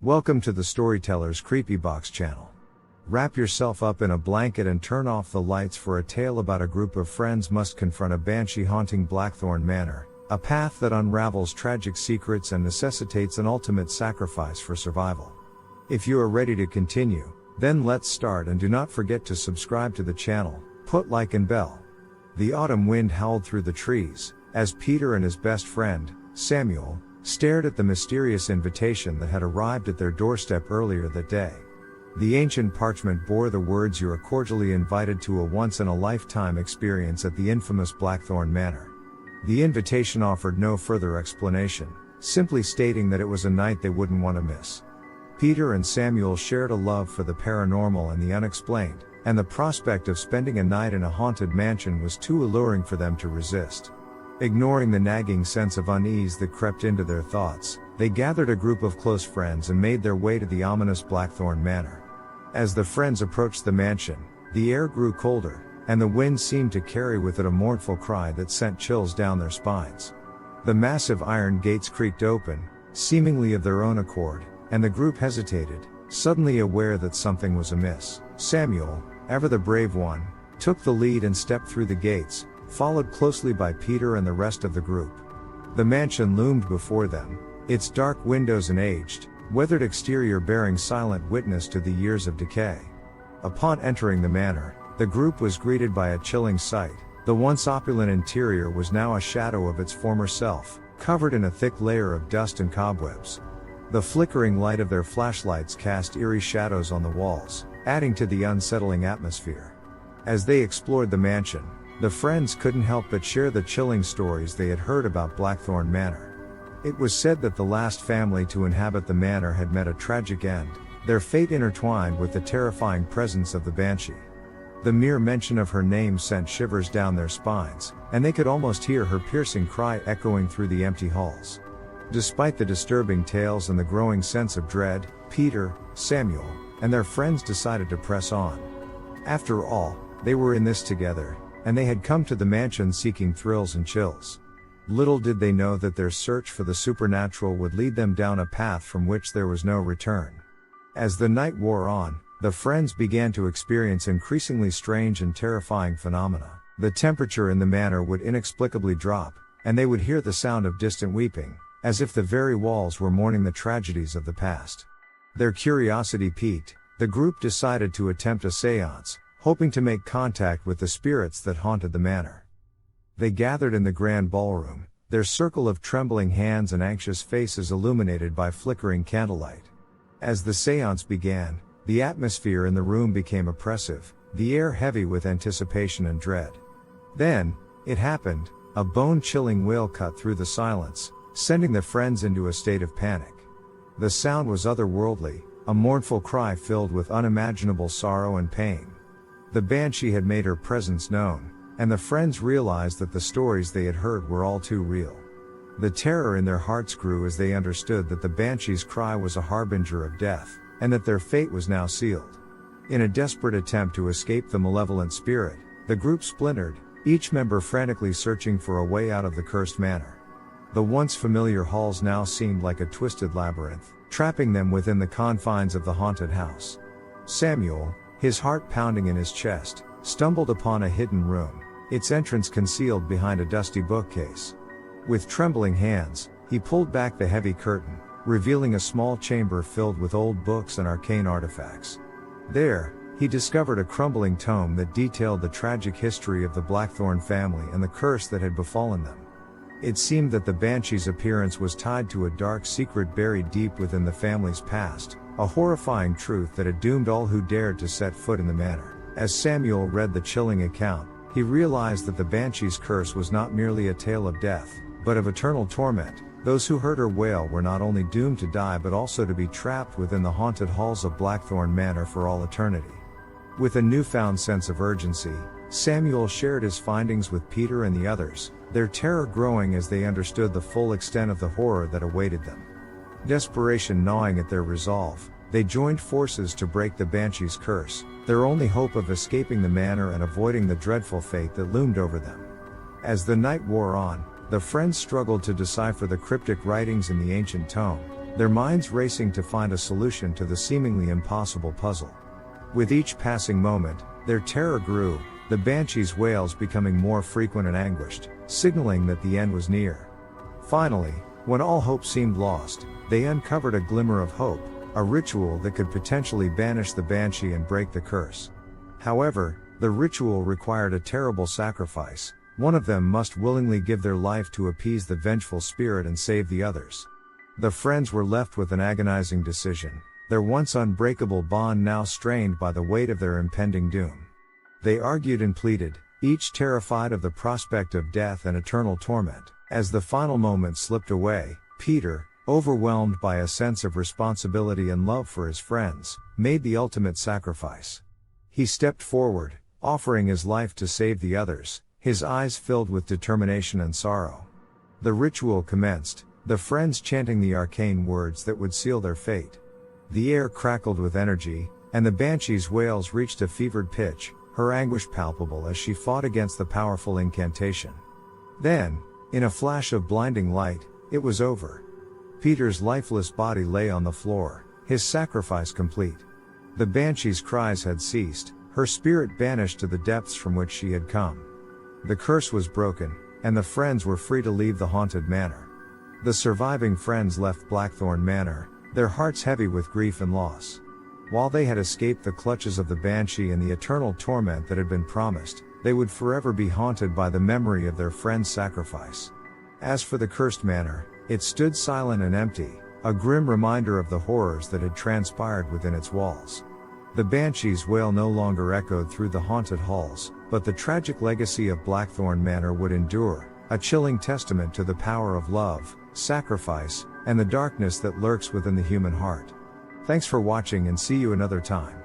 Welcome to the Storyteller's Creepybox channel. Wrap yourself up in a blanket and turn off the lights for a tale about a group of friends must confront a banshee haunting Blackthorn Manor, a path that unravels tragic secrets and necessitates an ultimate sacrifice for survival. If you are ready to continue, then let's start, and do not forget to subscribe to the channel, put like and bell. The autumn wind howled through the trees, as Peter and his best friend, Samuel, stared at the mysterious invitation that had arrived at their doorstep earlier that day. The ancient parchment bore the words, "You are cordially invited to a once-in-a-lifetime experience at the infamous Blackthorn Manor." The invitation offered no further explanation, simply stating that it was a night they wouldn't want to miss. Peter and Samuel shared a love for the paranormal and the unexplained, and the prospect of spending a night in a haunted mansion was too alluring for them to resist. Ignoring the nagging sense of unease that crept into their thoughts, they gathered a group of close friends and made their way to the ominous Blackthorn Manor. As the friends approached the mansion, the air grew colder, and the wind seemed to carry with it a mournful cry that sent chills down their spines. The massive iron gates creaked open, seemingly of their own accord, and the group hesitated, suddenly aware that something was amiss. Samuel, ever the brave one, took the lead and stepped through the gates, followed closely by Peter and the rest of the group. The mansion loomed before them, its dark windows and aged, weathered exterior bearing silent witness to the years of decay. Upon entering the manor, the group was greeted by a chilling sight. The once opulent interior was now a shadow of its former self, covered in a thick layer of dust and cobwebs. The flickering light of their flashlights cast eerie shadows on the walls, adding to the unsettling atmosphere. As they explored the mansion, the friends couldn't help but share the chilling stories they had heard about Blackthorn Manor. It was said that the last family to inhabit the manor had met a tragic end, their fate intertwined with the terrifying presence of the Banshee. The mere mention of her name sent shivers down their spines, and they could almost hear her piercing cry echoing through the empty halls. Despite the disturbing tales and the growing sense of dread, Peter, Samuel, and their friends decided to press on. After all, they were in this together, and they had come to the mansion seeking thrills and chills. Little did they know that their search for the supernatural would lead them down a path from which there was no return. As the night wore on, the friends began to experience increasingly strange and terrifying phenomena. The temperature in the manor would inexplicably drop, and they would hear the sound of distant weeping, as if the very walls were mourning the tragedies of the past. Their curiosity piqued, the group decided to attempt a séance, hoping to make contact with the spirits that haunted the manor. They gathered in the grand ballroom, their circle of trembling hands and anxious faces illuminated by flickering candlelight. As the séance began, the atmosphere in the room became oppressive, the air heavy with anticipation and dread. Then, it happened, a bone-chilling wail cut through the silence, sending the friends into a state of panic. The sound was otherworldly, a mournful cry filled with unimaginable sorrow and pain. The Banshee had made her presence known, and the friends realized that the stories they had heard were all too real. The terror in their hearts grew as they understood that the Banshee's cry was a harbinger of death, and that their fate was now sealed. In a desperate attempt to escape the malevolent spirit, the group splintered, each member frantically searching for a way out of the cursed manor. The once familiar halls now seemed like a twisted labyrinth, trapping them within the confines of the haunted house. Samuel, his heart pounding in his chest, stumbled upon a hidden room, its entrance concealed behind a dusty bookcase. With trembling hands, he pulled back the heavy curtain, revealing a small chamber filled with old books and arcane artifacts. There, he discovered a crumbling tome that detailed the tragic history of the Blackthorn family and the curse that had befallen them. It seemed that the Banshee's appearance was tied to a dark secret buried deep within the family's past, a horrifying truth that had doomed all who dared to set foot in the manor. As Samuel read the chilling account, he realized that the Banshee's curse was not merely a tale of death, but of eternal torment. Those who heard her wail were not only doomed to die but also to be trapped within the haunted halls of Blackthorn Manor for all eternity. With a newfound sense of urgency, Samuel shared his findings with Peter and the others, their terror growing as they understood the full extent of the horror that awaited them. Desperation gnawing at their resolve, they joined forces to break the Banshee's curse, their only hope of escaping the manor and avoiding the dreadful fate that loomed over them. As the night wore on, the friends struggled to decipher the cryptic writings in the ancient tome, their minds racing to find a solution to the seemingly impossible puzzle. With each passing moment, their terror grew, the Banshee's wails becoming more frequent and anguished, signaling that the end was near. Finally, when all hope seemed lost, they uncovered a glimmer of hope, a ritual that could potentially banish the Banshee and break the curse. However, the ritual required a terrible sacrifice. One of them must willingly give their life to appease the vengeful spirit and save the others. The friends were left with an agonizing decision, their once unbreakable bond now strained by the weight of their impending doom. They argued and pleaded, each terrified of the prospect of death and eternal torment. As the final moments slipped away, Peter, overwhelmed by a sense of responsibility and love for his friends, made the ultimate sacrifice. He stepped forward, offering his life to save the others, his eyes filled with determination and sorrow. The ritual commenced, the friends chanting the arcane words that would seal their fate. The air crackled with energy, and the Banshee's wails reached a fevered pitch, her anguish palpable as she fought against the powerful incantation. Then, in a flash of blinding light, it was over. Peter's lifeless body lay on the floor, his sacrifice complete. The Banshee's cries had ceased, her spirit banished to the depths from which she had come. The curse was broken, and the friends were free to leave the haunted manor. The surviving friends left Blackthorn Manor, their hearts heavy with grief and loss. While they had escaped the clutches of the Banshee and the eternal torment that had been promised, they would forever be haunted by the memory of their friend's sacrifice. As for the cursed manor, it stood silent and empty, a grim reminder of the horrors that had transpired within its walls. The Banshee's wail no longer echoed through the haunted halls, but the tragic legacy of Blackthorn Manor would endure, a chilling testament to the power of love, sacrifice, and the darkness that lurks within the human heart. Thanks for watching and see you another time.